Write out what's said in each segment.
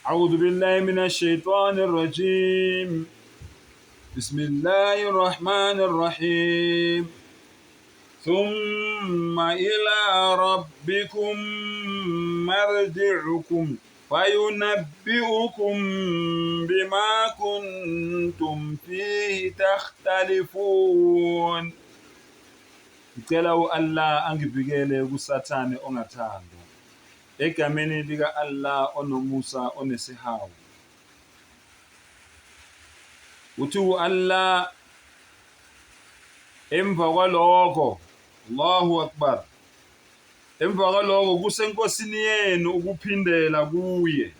أعوذ بالله من الشيطان الرجيم. بسم الله الرحمن الرحيم. ثم إلى ربكم مرجعكم فينبئكم بما كنتم فيه تختلفون. Ngicela u-Allah angivikele kusathane ongathandwa. Egameni lika Allah onomusa onesihawu. Uthi u-Allah emva kwalokho, Allahu Akbar. Emva kwalokho kusenkosini yenu ukuphindela kuye.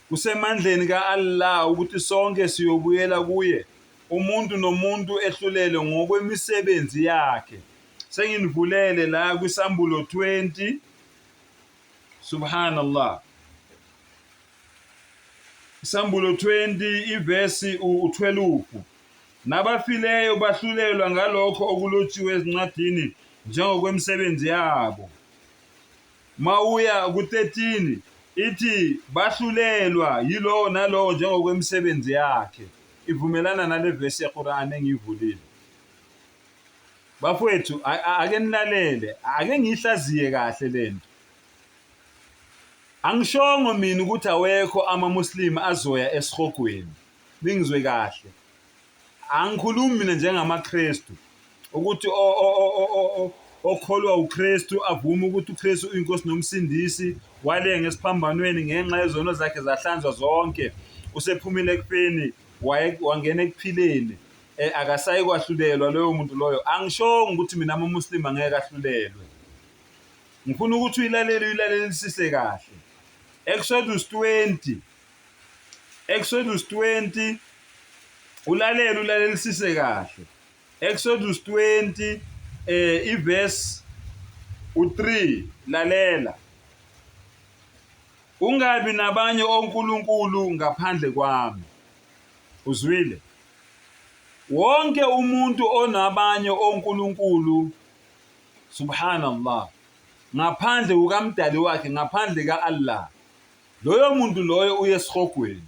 Kusemandleni ka-Allah ukuthi sonke siyobuyela kuye. Umuntu nomuntu ehlulele ngokwemisebenzi yakhe. Senginivulele la kwisambulo 20. Subhanallah. Isambulo 20 ivesi u-12. Nabafileyo bahlulelwa ngalokho okulotshiwe ezincwadini njengokwemisebenzi yabo. Mawuya ku-13 ithi bahlulelwa yilowo nalowo njengokwemisebenzi yakhe. Ivumelana nale vesi yeQur'an engivulile. Bafowethu ake nilalele, ake ngihlaziye kahle lento. Angishongo mina ukuthi awekho ama-Muslim azoya esihogweni. Ningizwe kahle. Angikhulumi mina njengamaKristu ukuthi okholwa uKristu avuma ukuthi uKristu uyinkosi nomsindisi walenga esiphambanweni ngenxa yezono zakhe zahlanzwa zonke, usephumile ekufeni wangena ekuphileni, akasayi kwahlulelwa loyo muntu loyo. Angishongo ukuthi mina ama-Muslim angeke ahlulelwe. Ngifuna ukuthi uyilalelisise kahle. Exodus 20 ulalelisise kahle. Exodus 20 iverse u3 lalela. Ungabi nabanye onkulunkulu ngaphandle kwami. Uzwile? Wonke umuntu onabanye onkulunkulu, subhanallah, ngaphandle kukaMdali wakhe, ngaphandle ka-Allah, loyo muntu loyo uye esihogweni.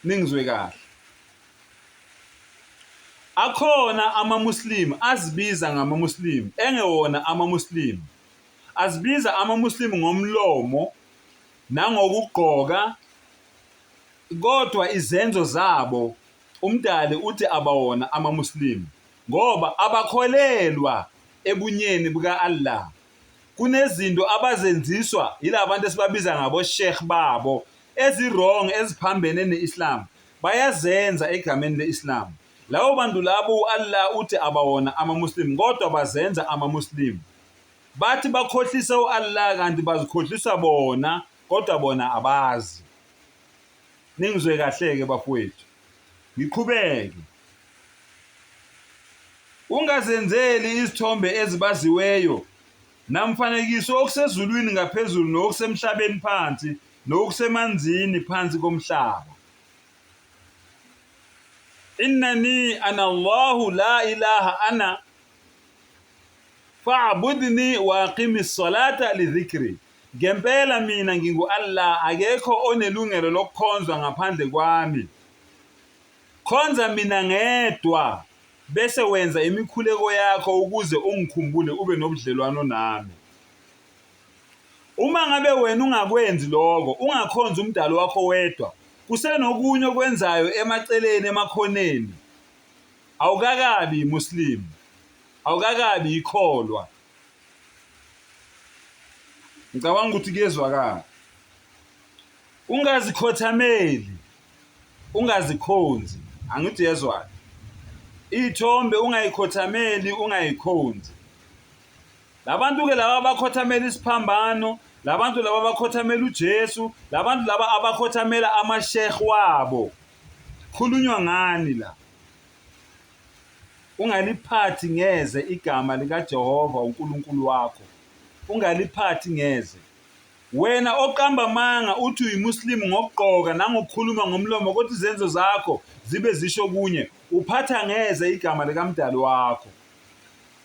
Ningizwe kahle. Akhona ama-Muslim azibiza ngama-Muslim engewona ama-Muslim. Azibiza ama-Muslim ngomlomo nangokugqoka, kodwa izenzo zabo uMdali uthi abawona ama-Muslim ngoba abakholelwa ebunyeni buka-Allah. Kunezinto abazenziswa yilabantu esibabiza ngabo sheikh babo ezi-wrong eziphambene ne-Islam, bayazenza egameni le-Islam. Labo bantu labo u-Allah uthi abawona ama-Muslim kodwa bazenza ama-Muslim. Bathi bakhohlisa u-Allah kanti bazikhohlisa bona kodwa bona abazi. Ningizwe kahle-ke bafowethu. Ngiqhubeke. Ungazenzeli izithombe ezibaziweyo namfanekiso okusezulwini ngaphezulu nokusemhlabeni phansi nokusemanzini phansi komhlaba. Innani ana Allahu la ilaha ana fa'budni wa aqimis salata li dhikri. Ngempela mina ngingu-Allah, akekho onelungelo lokukhonzwa ngaphandle kwami. Khonza mina ngedwa bese wenza imikhuleko yakho ukuze ungikhumbule ube nobudlelwano nami. Uma ngabe wena ungakwenzi lokho, ungakhonza uMdali wakho wedwa, kusenokunye okwenzayo emaceleni emakhoneni, awukakabi Muslim, awukakabi ikholwa. Ngicabanga ukuthi kuyezwakala. Ungazikhothameli, ungazikhonzi. Angithi yezwani? Ithombe ungayikhothameli, ungayikhonzi. Labantu ke laba abakhothamela isiphambano, labantu laba abakhothamela uJesu, labantu laba abakhothamela amashekh wabo. Khulunywa ngani la? Ungaliphathi ngeze igama likaJehova uNkulunkulu wakho. Ungaliphathi ngeze. Wena oqamba manga uthi uyiMuslim ngokugqoka nangokukhuluma ngomlomo kodwa izenzo zakho zibe zisho kunye, uphatha ngeze igama likaMdali wakho.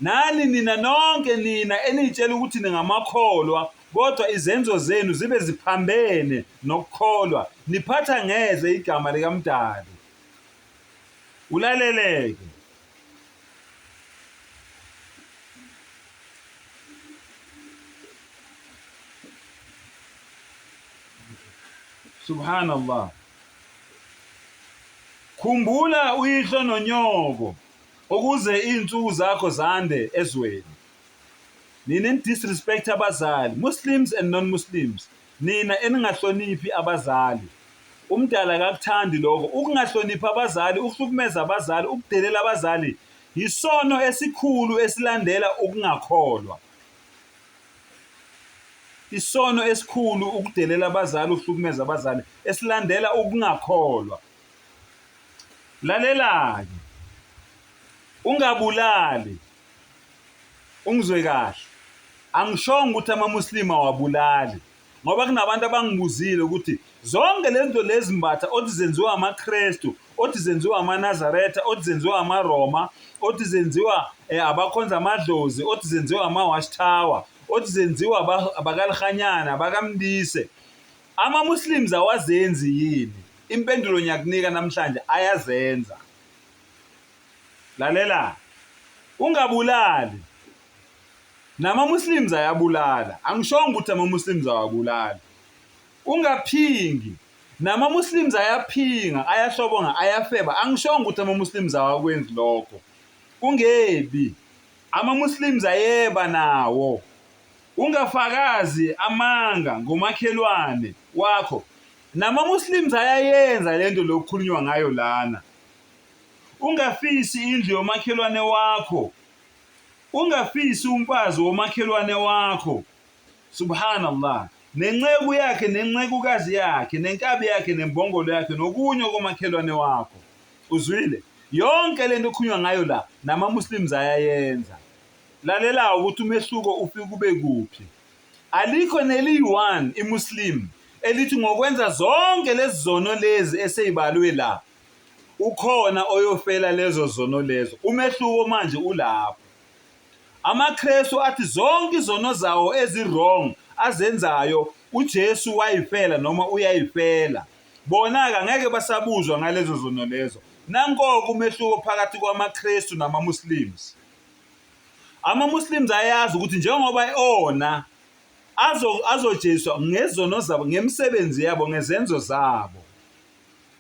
Nani nina nonke nina enitshela ukuthi ningamakholwa kodwa izenzo zenu zibe ziphambene nokukholwa, niphatha ngeze igama likaMdali. Ulaleleke. Subhanallah. Khumbula uyihlo nonyoko ukuze izinsuku zakho zande ezweni. Nina disrespect abazali, Muslims and non-Muslims. Nina eningahloniphi abazali. Umdala akakuthandi lokho. Ukungahloniphi abazali, ukuhlukumeza abazali, ukudelela abazali yisono esikhulu esilandela ukungakholwa. Isono esikhulu ukudelela abazali, ukuhlukumeza abazali esilandela ukungakholwa. Lalela-ke. Ungabulali. Ungizwe kahle. Angishongo ukuthi amaMuslima awabulali. Ngoba kunabantu abangibuzile ukuthi zonke lento lezimbatha othi zenziwa amaKristu, othi zenziwa amaNazaretha, othi zenziwa amaRoma, othi zenziwa abakhonza amadlozi, othi zenziwa ama-Watchtower, othi zenziwa abakalihanyana, abakamdise. Ama-Muslims awazenzi yini? Impendulo ngiyakunika namhlanje ayazenza. Lalela. Ungabulali. Nama-Muslims ayabulala. Angishongo ukuthi ama-Muslims awabulali. Ungaphingi. Nama-Muslims ayaphinga, ayahlobonga, ayafeba. Angishongo ukuthi ama-Muslims awakwenzi lokho. Ungebi. Ama-Muslims ayeba nawo. Ungafakazi amanga ngomakhelwane wakho. Nama-Muslims ayayenza lento lokukhulunywa ngayo lana. Ungafisi indlu yomakhelwane wakho. Ungafisi umfazi womakhelwane wakho. Subhanallah. Nenceku yakhe, nencekukazi yakhe, nenkabi yakhe, nembongolo yakhe, nokunye komakhelwane wakho. Uzwile? Yonke lento okukhulunywa ngayo la, nama-Muslims ayayenza. Lalela ukuthi umehluko ufike ube kuphi. Alikho neliyi-1 iMuslim elithi ngokwenza zonke lezi zono lezi eseyibalwe la, ukhona oyofela lezo zono lezo. Umehluko manje ulapho. AmaKristu athi zonke izono zawo ezi-wrong azenzayo uJesu wayifela noma uyayifela. Bona-ke angeke basabuzwa ngalezo zono lezo. Nankoko umehluko phakathi kwamaKristu nama-Muslims. Ama-Muslims ayazi ukuthi njengoba ona azojeswa ngezono zabo, ngemisebenzi yabo, ngezenzo zabo.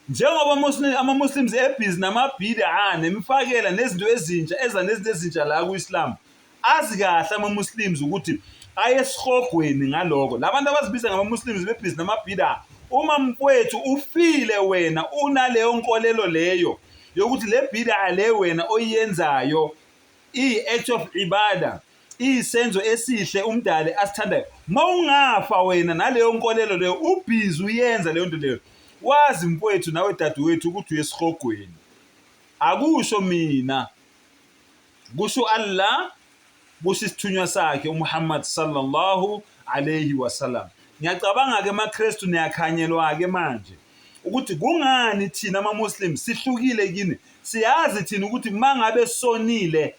Njengoba ama-Muslims ebhizi namabhid'a nemifakela nezinto ezintsha nezinto ezintsha la ku-Islam, azi kahle ama-Muslims ukuthi ayesihogweni ngaloko. Labantu abazibiza ngama-Muslims bebhizi namabhid'a, uma mfowethu ufile wena unaleyo nkolelo leyo yokuthi le bhid'a le wena oyenzayo i-act of ibada, isenzo esihle umdali asithandayo. Mawungafa wena naleyo nkolelo leyo ubhizi uyenza leyo nto leyo, wazi mfowethu nawe dadewethu ukuthi uyesihogweni. Akusho mina, kusho Allah, kusho isithunywa sakhe uMuhammad sallallahu alayhi wasallam. Ngiyacabanga-ke amaKristu niyakhanyelwa-ke manje ukuthi kungani thina ama-Muslims sihlukile kini. Siyazi thina ukuthi mangabe sonile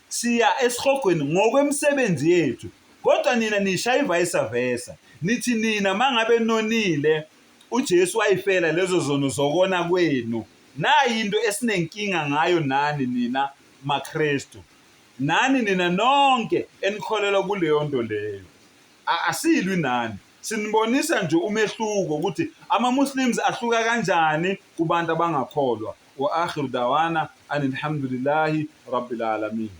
siya esihogweni ngokwemisebenzi yethu, kodwa nina nishaya vice versa. Nithi nina mangabe nonile uJesu wayifela lezo zono zokona kwenu. Nayi into esinenkinga ngayo nani nina maKristu. Nani nina nonke enikholelwa kuleyo nto leyo. Asilwi nani. Sinibonisa nje umehluko ukuthi ama-Muslims ahluka kanjani kubantu abangakholwa. Wa akhiru dawana alhamdulillahi rabbil alamin.